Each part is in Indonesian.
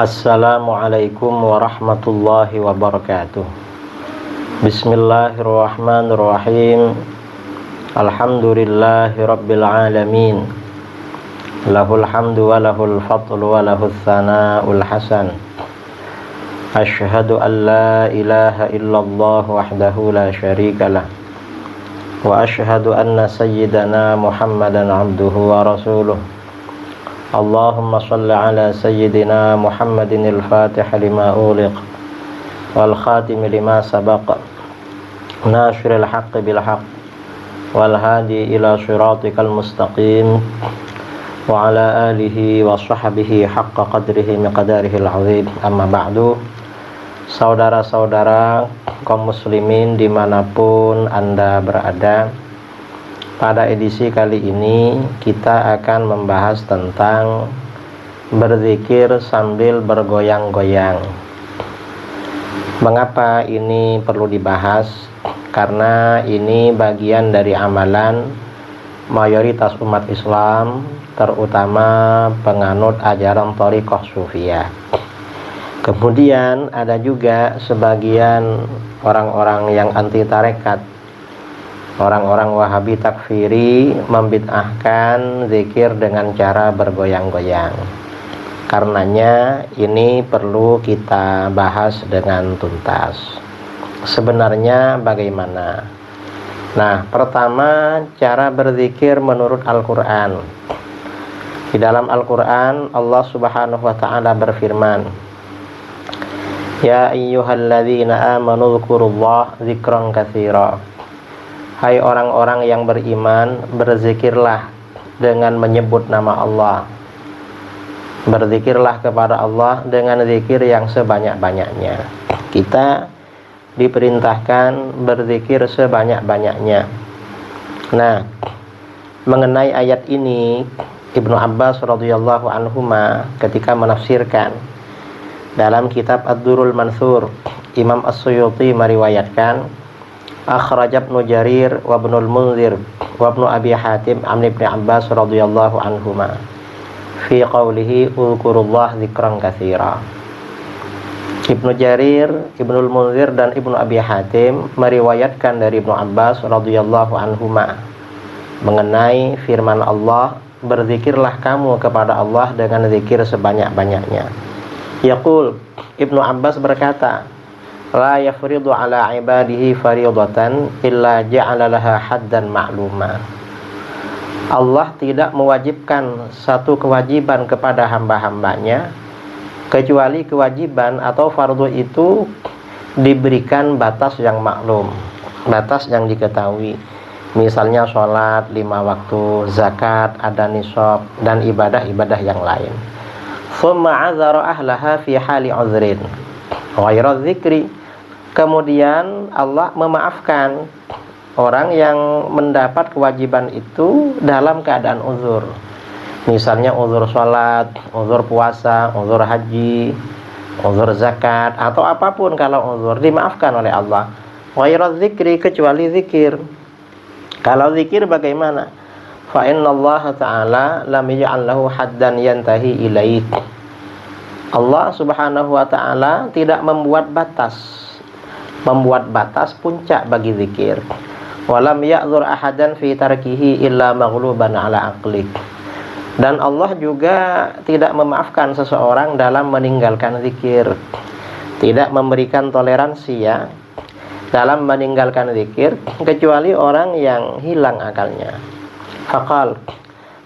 Assalamualaikum warahmatullahi wabarakatuh. Bismillahirrahmanirrahim. Alhamdulillahi rabbil alamin. Lahul hamdu wa lahul fadlu wa lahul thana'ul hasan. Asyhadu an la ilaha illallah wahdahu la syarikalah. Wa asyhadu anna sayyidana Muhammadan abduhu wa rasuluh. Allahumma salli ala sayyidina Muhammadin al-fatih lima uliq wal khatim lima sabaq nashril haqqi bil haqq wal hadi ila siratikal mustaqim wa ala alihi wa sahbihi haqqa qadrihi miqdarihi al-azim. Amma ba'du. Saudara-saudara kaum muslimin dimanapun Anda berada, pada edisi kali ini kita akan membahas tentang berzikir sambil bergoyang-goyang. Mengapa ini perlu dibahas? Karena ini bagian dari amalan mayoritas umat Islam, terutama penganut ajaran thariqah sufiyah. Kemudian ada juga sebagian orang-orang yang anti tarekat, orang-orang Wahabi takfiri, membid'ahkan zikir dengan cara bergoyang-goyang. Karenanya ini perlu kita bahas dengan tuntas. Sebenarnya bagaimana? Nah, pertama, cara berzikir menurut Al-Quran. Di dalam Al-Quran Allah Subhanahu wa ta'ala berfirman, Ya ayyuhalladzina amanu dzkurullah dzikran katsira. Hai orang-orang yang beriman, berzikirlah dengan menyebut nama Allah. Berzikirlah kepada Allah dengan zikir yang sebanyak-banyaknya. Kita diperintahkan berzikir sebanyak-banyaknya. Nah, mengenai ayat ini, Ibnu Abbas radhiyallahu anhuma ketika menafsirkan dalam kitab Ad-Durrul Mansur, Imam As-Suyuti meriwayatkan, akhraj Ibnu Jarir wa Ibnul Munzir wa Ibnu Abi Hatim an Ibnu Abbas radhiyallahu anhuma fi qawlihi uzkurullah dzikran katsira. Ibnu Jarir, Ibnul Munzir dan Ibnu Abi Hatim meriwayatkan dari Ibnu Abbas radhiyallahu anhuma mengenai firman Allah, berzikirlah kamu kepada Allah dengan zikir sebanyak-banyaknya. Yaqul, Ibnu Abbas berkata, la yafridu ala ibadihi faridatan illa ja'ala laha haddan ma'luma. Allah tidak mewajibkan satu kewajiban kepada hamba-hambanya kecuali kewajiban atau fardu itu diberikan batas yang maklum, batas yang diketahui. Misalnya sholat 5 waktu, zakat, ada nisab, dan ibadah-ibadah yang lain. Thumma azara ahlaha fi hali uzrin ghairu dzikri. Kemudian Allah memaafkan orang yang mendapat kewajiban itu dalam keadaan uzur. Misalnya uzur sholat, uzur puasa, uzur haji, uzur zakat, atau apapun kalau uzur dimaafkan oleh Allah. Ghairu dzikri, kecuali zikir. Kalau zikir bagaimana? Fa innallaha ta'ala lam yaj'al lahu haddan yantahi ilaih. Allah Subhanahu wa ta'ala tidak membuat batas puncak bagi zikir. Walam ya'dzur ahadan fi tarkihi illa maghluban ala aqlik. Dan Allah juga tidak memaafkan seseorang dalam meninggalkan zikir, tidak memberikan toleransi ya dalam meninggalkan zikir, kecuali orang yang hilang akalnya. Faqal,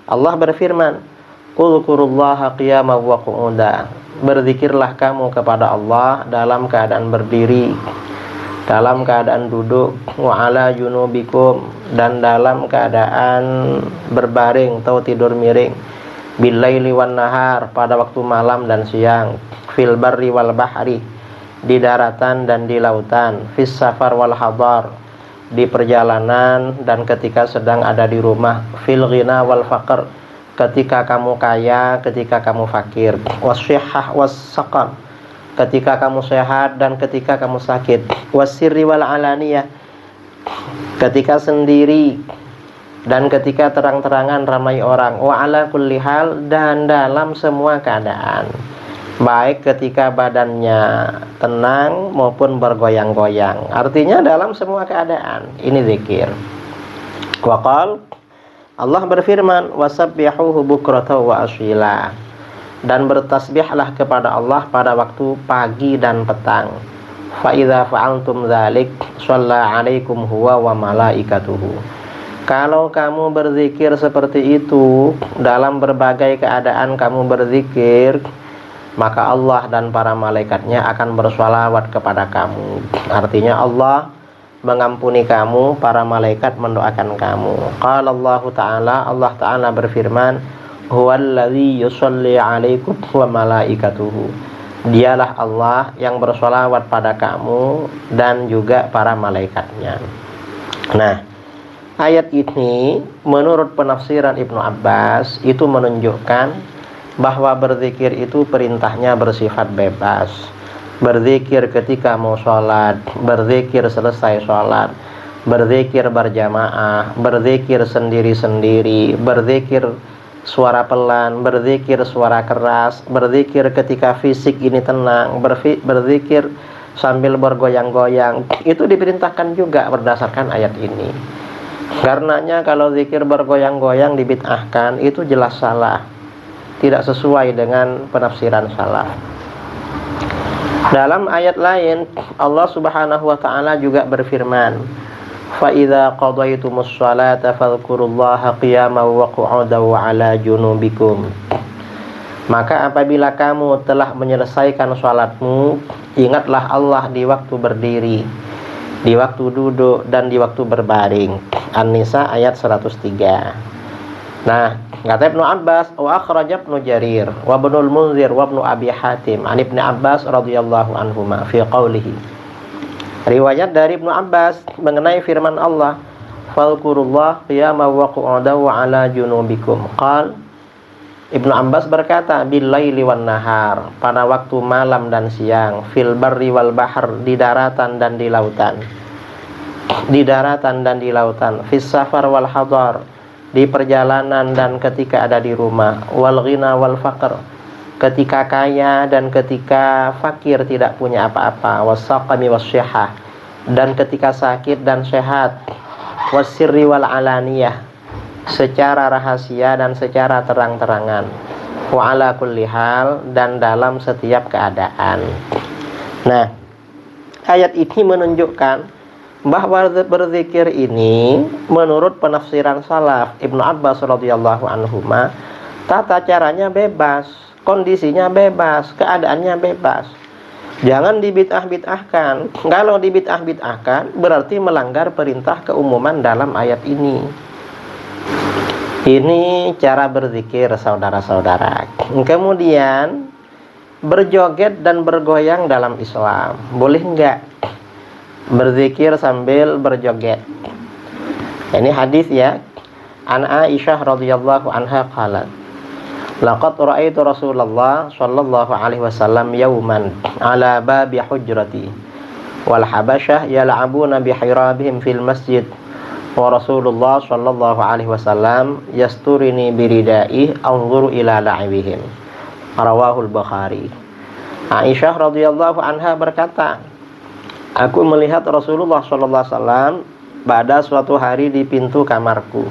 Allah berfirman, uzkurullaha qiyaman wa qu'uda. Berzikirlah kamu kepada Allah dalam keadaan berdiri, dalam keadaan duduk, wa ala junubikum, dan dalam keadaan berbaring atau tidur miring, billaili wan nahar, pada waktu malam dan siang, fil barri wal bahri, di daratan dan di lautan, fis safar wal hadar, di perjalanan dan ketika sedang ada di rumah, fil ghina wal faqr, ketika kamu kaya, ketika kamu fakir, wasyihah wassaqam, ketika kamu sehat dan ketika kamu sakit, wasirri wal alaniyah, ketika sendiri dan ketika terang-terangan ramai orang, wa ala kulli hal, dan dalam semua keadaan. baik ketika badannya tenang maupun bergoyang-goyang. Artinya dalam semua keadaan ini zikir. Waqal, Allah berfirman, wasabbihuhu bukratan wa asyila, dan bertasbihlah kepada Allah pada waktu pagi dan petang. Fa idza fa'altum dzalik shalla 'alaikum huwa wa malaikatuhu. Kalau kamu berzikir seperti itu, dalam berbagai keadaan kamu berzikir, maka Allah dan para malaikatnya akan bersolawat kepada kamu. Artinya Allah mengampuni kamu, para malaikat mendoakan kamu. Qala Allah Ta'ala berfirman, huwallazi yusolli 'alaikum wa malaikatuhu. Dialah Allah yang bersolawat pada kamu dan juga para malaikatnya. Nah, ayat ini menurut penafsiran Ibnu Abbas itu menunjukkan bahwa berzikir itu perintahnya bersifat bebas. Berzikir ketika mau sholat, berzikir selesai sholat, berzikir berjamaah, berzikir sendiri-sendiri, berzikir suara pelan, berzikir suara keras, berzikir ketika fisik ini tenang, berzikir sambil bergoyang-goyang. Itu diperintahkan juga berdasarkan ayat ini. Karenanya kalau zikir bergoyang-goyang dibid'ahkan, itu jelas salah, tidak sesuai dengan penafsiran salaf. Dalam ayat lain Allah Subhanahu wa taala juga berfirman, fa idza qadaytumus sholata fadhkurullaha qiyaman wa qu'udan wa 'ala junubikum. Maka apabila kamu telah menyelesaikan sholatmu, ingatlah Allah di waktu berdiri, di waktu duduk, dan di waktu berbaring. An-Nisa ayat 103. Nah, kata Ibnu Abbas, wa akhraja Ibnu Jarir wa Ibnul Munzir wa Ibnu Abi Hatim an Ibnu Abbas radhiyallahu anhuma fi qawlihi. Riwayat dari Ibnu Abbas mengenai firman Allah, fadhkurullah qiyaman wa qu'udan wa 'ala junubikum. Qal, Ibnu Abbas berkata, bil laili wan nahar, pada waktu malam dan siang, fil barri wal bahr, di daratan dan di lautan, di daratan dan di lautan, fis safar wal hadar, di perjalanan dan ketika ada di rumah, wal ghina wal faqr, ketika kaya dan ketika fakir tidak punya apa-apa, wasaqami wasyihah, dan ketika sakit dan sehat, wasirri wal alaniyah, secara rahasia dan secara terang-terangan, wa ala kulli hal, dan dalam setiap keadaan. Nah, ayat ini menunjukkan bahwa berzikir ini menurut penafsiran salaf Ibnu Abbas radhiyallahu anhuma, tata caranya bebas, kondisinya bebas, keadaannya bebas. Jangan dibid'ah-bid'ahkan. Kalau dibid'ah-bid'ahkan berarti melanggar perintah keumuman dalam ayat ini. Ini cara berzikir, saudara-saudara. Kemudian berjoget dan bergoyang dalam Islam, boleh enggak? Berzikir sambil berjoget. Ini hadis ya. An Aisyah radhiyallahu anha qalat, laqad ra'aitu Rasulullah sallallahu alaihi wasallam yawman ala babi hujrati wal habasyah yal'abuna bihirabihim fil masjid wa Rasulullah sallallahu alaihi wasallam yasturini biridai anzuru ila la'ibihim. Rawahul Bukhari. Aisyah radhiyallahu anha berkata, aku melihat Rasulullah sallallahu alaihi wasallam pada suatu hari di pintu kamarku,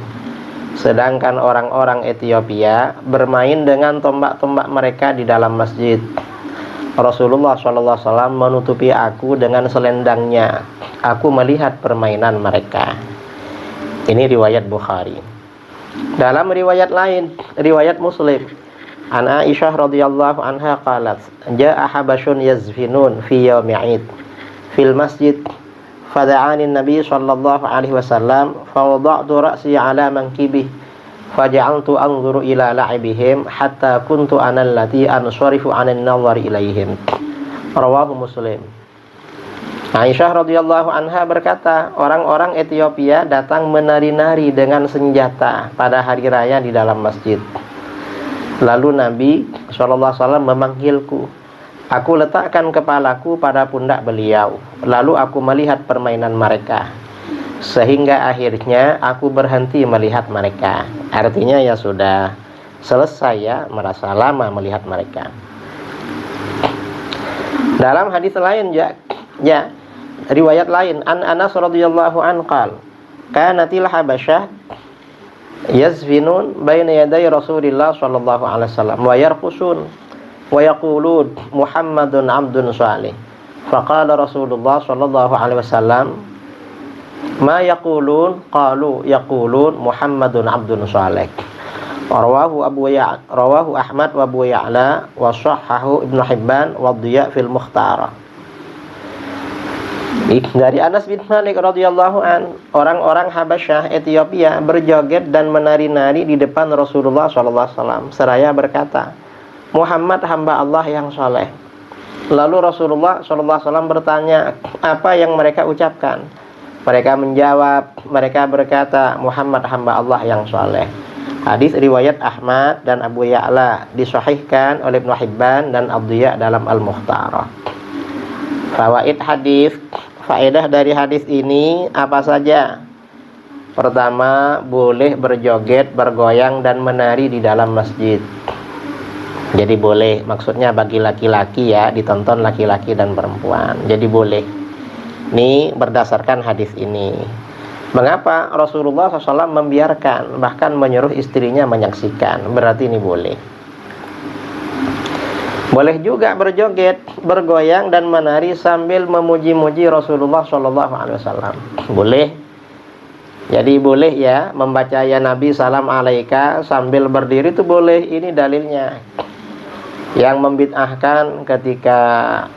sedangkan orang-orang Ethiopia bermain dengan tombak-tombak mereka di dalam masjid. Rasulullah sallallahu alaihi wasallam menutupi aku dengan selendangnya. Aku melihat permainan mereka. Ini riwayat Bukhari. Dalam riwayat lain, riwayat Muslim, an Aisyah radhiyallahu anha qalat, jaa habasyun yazfinun fi yaumi 'id fil masjid fada'ani Nabi sallallahu alaihi wasallam fa wada'tu ra'si 'ala mankibi faja'altu anzuru ila la'ibihim hatta kuntu ana allati ansarifu 'anan nawari ilaihim. Rawahu Muslim. Aisyah radhiyallahu anha berkata, orang-orang Ethiopia datang menari-nari dengan senjata pada hari raya di dalam masjid. Lalu Nabi SAW memanggilku. Aku letakkan kepalaku pada pundak beliau. Lalu aku melihat permainan mereka, sehingga akhirnya aku berhenti melihat mereka. Artinya ya sudah selesai ya, merasa lama melihat mereka. Dalam hadis lain ya, riwayat lain, an Anas radhiyallahu an qala kanatil habasyah yazfinun baina yaday Rasulillah sallallahu alaihi wasallam wa yarqusun wa yaqulun Muhammadun abdun salih. Faqala Rasulullah sallallahu alaihi wasallam ma yaqulun qalu yaqulun Muhammadun abdun salih. Rawahu Ahmad wa Abu Ya'la wa sahhahu Ibnu Hibban wa Dhiya fil Mukhtar. Dari Anas bin Malik radhiyallahu an, orang-orang Habasyah Ethiopia berjoget dan menari-nari di depan Rasulullah sallallahu alaihi wasallam seraya berkata, Muhammad hamba Allah yang saleh. Lalu Rasulullah sallallahu alaihi wasallam bertanya, apa yang mereka ucapkan? Mereka menjawab, mereka berkata, Muhammad hamba Allah yang saleh. Hadis riwayat Ahmad dan Abu Ya'la, disahihkan oleh Ibnu Hibban dan Adhiya dalam Al-Mukhtar. Fawaid hadis, faedah dari hadis ini apa saja? Pertama, boleh berjoget, bergoyang dan menari di dalam masjid. Jadi boleh, maksudnya bagi laki-laki ya, ditonton laki-laki dan perempuan. Jadi boleh. Ini berdasarkan hadis ini. Mengapa Rasulullah SAW membiarkan, bahkan menyuruh istrinya menyaksikan? Berarti ini boleh. Boleh juga berjoget, bergoyang dan menari sambil memuji-muji Rasulullah SAW. Boleh. Jadi boleh ya, membaca ya Nabi salam alaika sambil berdiri itu boleh. Ini dalilnya. Yang membid'ahkan ketika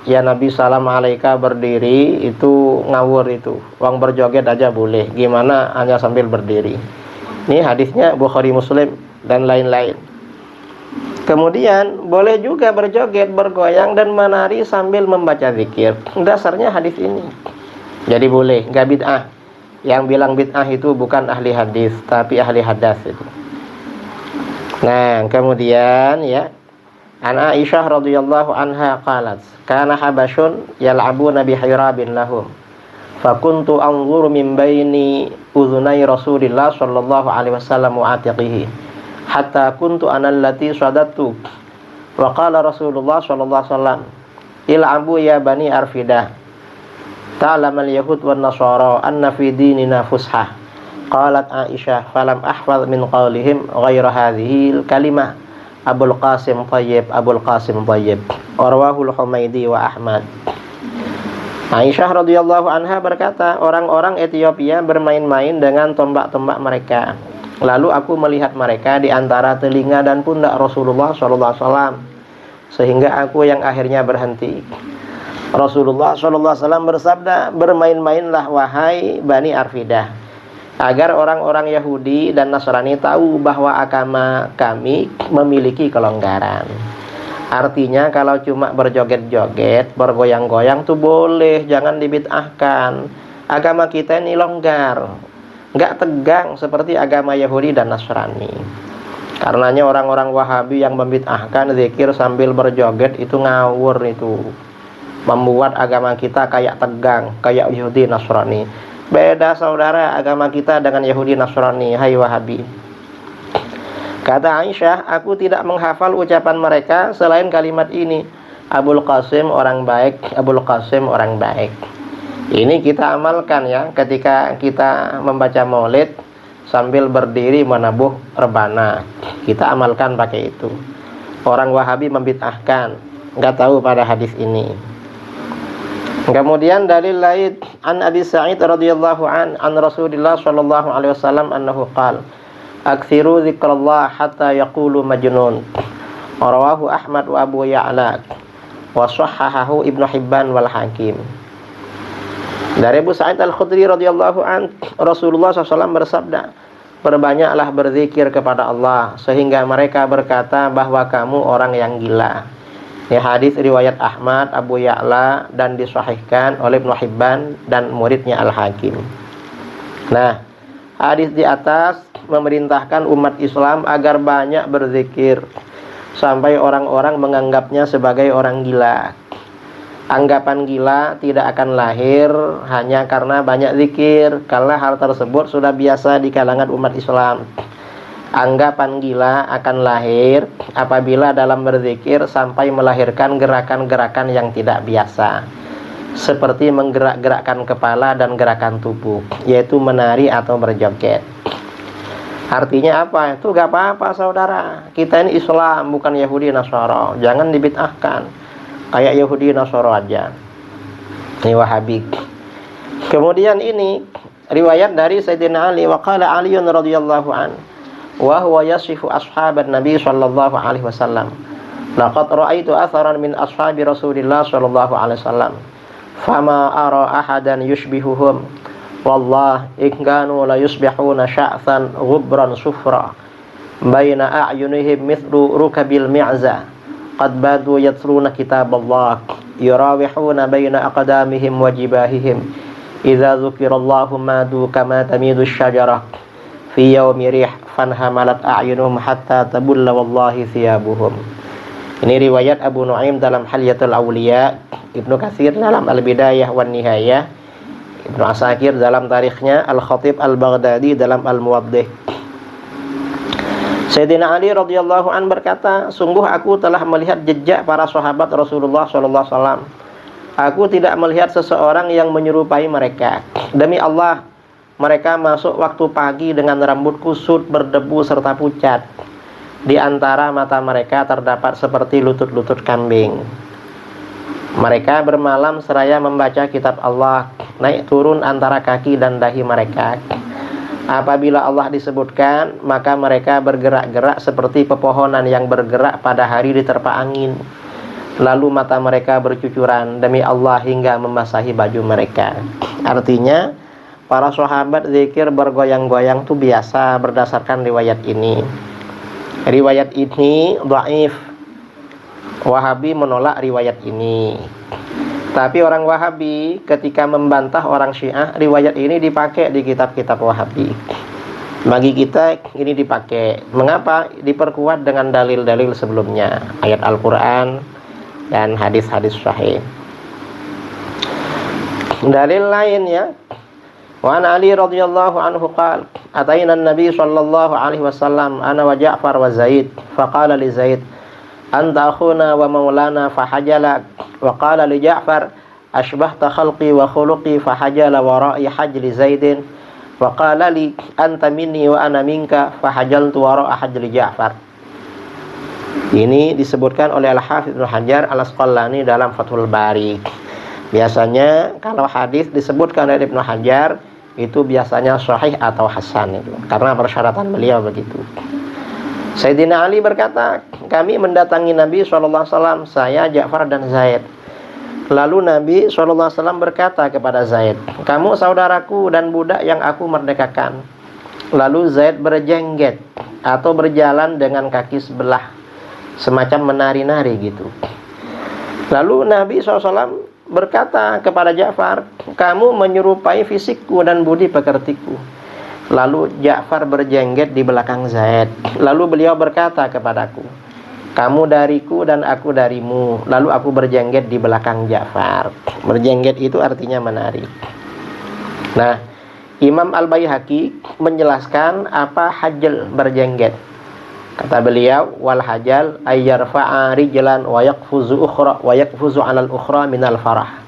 ya Nabi salam alaika berdiri itu ngawur itu. Wong berjoget aja boleh, gimana hanya sambil berdiri. Ini hadisnya Bukhari Muslim dan lain-lain. Kemudian boleh juga berjoget, bergoyang dan menari sambil membaca zikir. Dasarnya hadis ini. Jadi boleh, nggak bid'ah. Yang bilang bid'ah itu bukan ahli hadis, tapi ahli hadas itu. Nah, kemudian ya, an Aisyah radhiyallahu anha qalat kana habasyun yal'abuna bihirabin lahum fakuntu anzuru min baini udhunai Rasulillah sallallahu alaihi wasallam wa atiqihi hatta kuntu ana allati sadatu wa qala Rasulullah sallallahu alaihi wasallam il'abu ya bani arfidah ta'lamal yahud wan nasara anna fi dinina fushah. Qalat Aisyah falam ahfaz min qawlihim ghaira hadhihi kalimah Abul Qasim Thayyib Arwahul Humaydi wa Ahmad. Aisyah radhiyallahu anha berkata, orang-orang Ethiopia bermain-main dengan tombak-tombak mereka. Lalu aku melihat mereka di antara telinga dan pundak Rasulullah SAW, sehingga aku yang akhirnya berhenti. Rasulullah SAW bersabda, bermain-mainlah wahai Bani Arfidah, agar orang-orang Yahudi dan Nasrani tahu bahwa agama kami memiliki kelonggaran. Artinya kalau cuma berjoget-joget, bergoyang-goyang tuh boleh, jangan dibid'ahkan. Agama kita ini longgar, nggak tegang seperti agama Yahudi dan Nasrani. Karenanya orang-orang Wahabi yang membid'ahkan zikir sambil berjoget itu ngawur itu. Membuat agama kita kayak tegang, kayak Yahudi Nasrani. Beda saudara agama kita dengan Yahudi Nasrani, hai Wahabi. Kata Aisyah, aku tidak menghafal ucapan mereka selain kalimat ini, Abul Qasim orang baik, Abul Qasim orang baik. Ini kita amalkan ya, ketika kita membaca maulid sambil berdiri menabuh rebana. Kita amalkan pakai itu. Orang Wahabi membid'ahkan, nggak tahu pada hadis ini. Kemudian dalil lain an Abi Sa'id radhiyallahu an Rasulillah sallallahu alaihi wasallam annahu qala aktsiru dzikrallah hatta yaqulu majnun. Rawahu Ahmad wa Abu Ya'la wa sahhahahu Ibnu Hibban wal Hakim. Dari Abu Sa'id Al-Khudri radhiyallahu an, Rasulullah SAW bersabda, perbanyaklah berzikir kepada Allah sehingga mereka berkata bahwa kamu orang yang gila. Ini hadis riwayat Ahmad, Abu Ya'la dan disahihkan oleh Ibnu Hibban dan muridnya Al-Hakim. Nah, hadis di atas memerintahkan umat Islam agar banyak berzikir sampai orang-orang menganggapnya sebagai orang gila. Anggapan gila tidak akan lahir hanya karena banyak zikir, karena hal tersebut sudah biasa di kalangan umat Islam. Anggapan gila akan lahir apabila dalam berzikir sampai melahirkan gerakan-gerakan yang tidak biasa, seperti menggerak-gerakkan kepala dan gerakan tubuh, yaitu menari atau berjoget. Artinya apa? Itu gak apa-apa saudara, kita ini Islam bukan Yahudi Nasara, jangan dibid'ahkan kayak Yahudi Nasara aja. Ini Wahabi. Kemudian ini riwayat dari Sayyidina Ali, wa qala Aliun radhiyallahu an wa huwa yasifu ashaban Nabi sallallahu alaihi wasallam, laqad ra'aitu atharan min ashabi Rasulillah sallallahu alaihi wasallam fama ara ahadan yushbihuhum wallah ikanu la yusbihuna sya'than ghubran sufra baina a'yunihim mithlu rukabil mi'za qad badu yatluna kitaballah yurawihuna baina aqdamihim wa jibahihim idza dzukirallahu madu kama tamidu syajarah fi yaumi rih fanhamalat a'yunuhum hatta tabulla wallahi thiyabuhum. Ini riwayat Abu Nuaim dalam Hilyatul Auliya, Ibnu Katsir dalam Al-Bidayah wan Nihayah, Ibnu Asakir dalam tarikhnya, Al-Khatib Al-Baghdadi dalam Al-Muwaddih. Sayyidina Ali radhiyallahu an berkata, sungguh aku telah melihat jejak para sahabat Rasulullah sallallahu alaihi wasallam. Aku tidak melihat seseorang yang menyerupai mereka. Demi Allah, mereka masuk waktu pagi dengan rambut kusut, berdebu serta pucat. Di antara mata mereka terdapat seperti lutut-lutut kambing. Mereka bermalam seraya membaca kitab Allah, naik turun antara kaki dan dahi mereka. Apabila Allah disebutkan, maka mereka bergerak-gerak seperti pepohonan yang bergerak pada hari diterpa angin. Lalu mata mereka bercucuran demi Allah hingga membasahi baju mereka. Artinya, para sahabat zikir bergoyang-goyang itu biasa berdasarkan riwayat ini. Riwayat ini dhaif. Wahabi menolak riwayat ini. Tapi orang Wahabi ketika membantah orang Syiah, riwayat ini dipakai di kitab-kitab Wahabi. Bagi kita ini dipakai. Mengapa? Diperkuat dengan dalil-dalil sebelumnya, ayat Al-Quran dan hadis-hadis sahih. Dalil lainnya, wa an Ali radhiyallahu anhu qala ataina an-nabi sallallahu alaihi wasallam ana wa Ja'far wa Zaid faqala li Zaid anta akhuna wa maulana fahajala wa qala li Ja'far ashbahta khalqi wa khuluqi fahajala wara'i hajli Zaidin wa qala li anta minni wa ana minka fahajaltu wara'a hajli Ja'far. Ini disebutkan oleh Al-Hafidz Ibnu Hajar Al-Asqalani dalam Fathul Bari. Biasanya kalau hadis disebutkan oleh Ibnu Hajar itu biasanya sahih atau hasan itu, karena persyaratan beliau begitu. Sayyidina Ali berkata, kami mendatangi Nabi SAW, saya, Ja'far dan Zaid. Lalu Nabi SAW berkata kepada Zaid, kamu saudaraku dan budak yang aku merdekakan. Lalu Zaid berjengget atau berjalan dengan kaki sebelah, semacam menari-nari gitu. Lalu Nabi SAW berkata kepada Ja'far, kamu menyerupai fisikku dan budi pekertiku. Lalu Ja'far berjengget di belakang Zaid. Lalu beliau berkata kepadaku, kamu dariku dan aku darimu. Lalu aku berjengget di belakang Ja'far. Berjengget itu artinya menari. Nah, Imam Al-Baihaqi menjelaskan apa hajal berjengget. Kata beliau, wal hajal ayyarfa'a rijlan wa yaqfuzu ukhra wa yaqfuzu 'alal ukhra minal farah.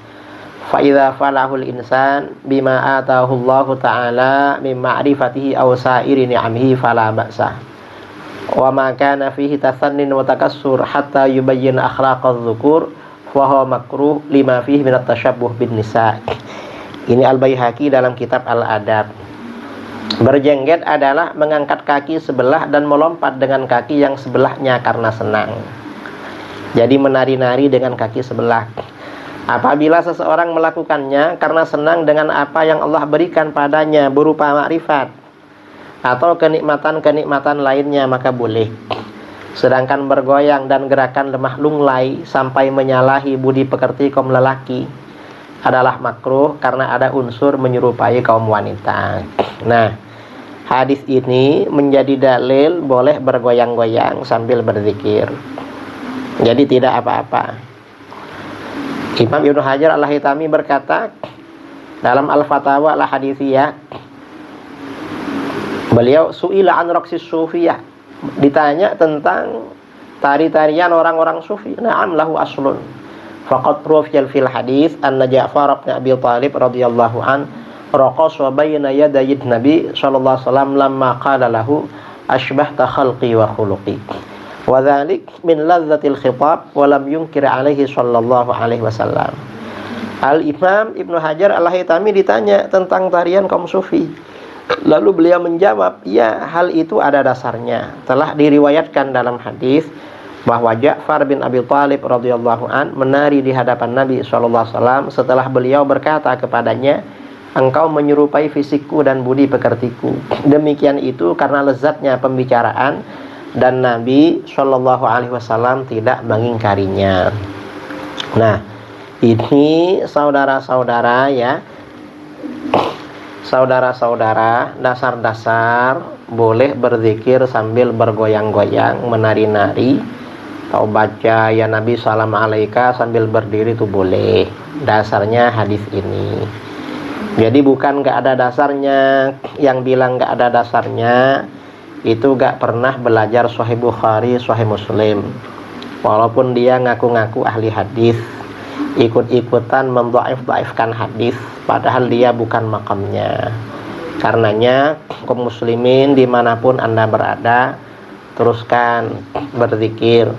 Fa idza falahul insan bima atahu Allah taala min ma'rifatihi aw sa'iri ni'amihi fala ba'sa. Wa ma kana fihi tasannin wa takassur hatta yubayyin akhlaqadz dzukur fa huwa makruh lima fihi min at-tashabbuh bin nisa'. Ini Al-Baihaqi dalam kitab Al-Adab. Berjengget adalah mengangkat kaki sebelah dan melompat dengan kaki yang sebelahnya karena senang. Jadi menari-nari dengan kaki sebelah. Apabila seseorang melakukannya karena senang dengan apa yang Allah berikan padanya berupa makrifat atau kenikmatan-kenikmatan lainnya, maka boleh. Sedangkan bergoyang dan gerakan lemah lunglai sampai menyalahi budi pekerti kaum lelaki adalah makruh karena ada unsur menyerupai kaum wanita. Nah, hadis ini menjadi dalil boleh bergoyang-goyang sambil berzikir. Jadi tidak apa-apa. Imam Ibnu Hajar Al-Haytami berkata dalam Al-Fatawa Al-Hadithiyah, Beliau su'ila an raqsis sufiyah, ditanya tentang tari-tarian orang-orang sufi. Na'am lahu aslun. Faqad ruwiyal fil hadis anna Ja'far bin Abi Thalib radhiyallahu an raqasa bayna yaday Nabi sallallahu alaihi wasallam lamma qala lahu ashbahta khalqi wa khuluqi. Wa dzalik min ladzatil khitab wa lam yunkir alaihi sallallahu alaihi wasallam. Al-Imam Ibnu Hajar Al-Haytami ditanya tentang tarian kaum sufi. Lalu beliau menjawab, ya, hal itu ada dasarnya. Telah diriwayatkan dalam hadis bahwa Ja'far bin Abi Thalib radhiyallahu an menari di hadapan Nabi SAW setelah beliau berkata kepadanya, engkau menyerupai fisikku dan budi pekertiku. Demikian itu karena lezatnya pembicaraan dan Nabi SAW tidak mengingkarinya. Nah, ini saudara-saudara ya, saudara-saudara, dasar-dasar boleh berzikir sambil bergoyang-goyang, menari-nari, atau baca ya Nabi salam alaika sambil berdiri itu boleh. Dasarnya hadis ini. Jadi bukan gak ada dasarnya. Yang bilang gak ada dasarnya itu gak pernah belajar Sahih Bukhari, Sahih Muslim. Walaupun dia ngaku-ngaku ahli hadis, ikut-ikutan mendhaif-dhaifkan hadis, padahal dia bukan makamnya. Karenanya kaum muslimin dimanapun Anda berada, teruskan berzikir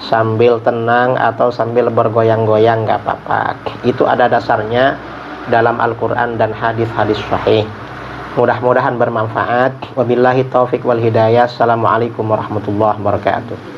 sambil tenang atau sambil bergoyang-goyang, gak apa-apa. Itu ada dasarnya dalam Al-Quran dan hadis-hadis sahih. Mudah-mudahan bermanfaat. Wabillahi taufiq wal hidayah. Assalamualaikum warahmatullahi wabarakatuh.